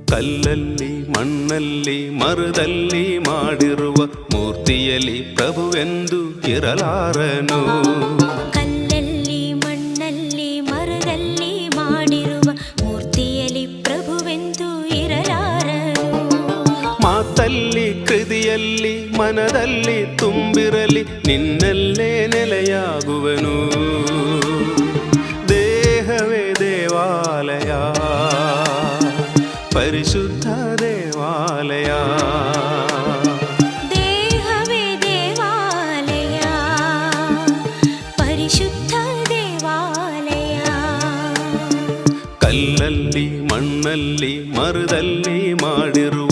ಕಲ್ಲಲ್ಲಿ ಮಣ್ಣಲ್ಲಿ ಮರದಲ್ಲಿ ಮಾಡಿರುವ ಮೂರ್ತಿಯಲ್ಲಿ ಪ್ರಭುವೆಂದು ಇರಲಾರನು. ಕಲ್ಲಲ್ಲಿ ಮಣ್ಣಲ್ಲಿ ಮರದಲ್ಲಿ ಮಾಡಿರುವ ಮೂರ್ತಿಯಲ್ಲಿ ಪ್ರಭುವೆಂದು ಇರಲಾರನು. ಮಾತಲ್ಲಿ ಕೃತಿಯಲ್ಲಿ ಮನದಲ್ಲಿ ತುಂಬಿರಲಿ ನಿನ್ನಲ್ಲೇ ನೆಲೆಯಾಗುವನು. ದೇಹವೇ ದೇವಾಲಯ, ಪರಿಶುದ್ಧ ದೇವಾಲಯ. ದೇಹವೇ ದೇವಾಲಯ, ಪರಿಶುದ್ಧ ದೇವಾಲಯ. ಕಲ್ಲಲ್ಲಿ ಮಣ್ಣಲ್ಲಿ ಮರದಲ್ಲಿ ಮಾಡಿರುವ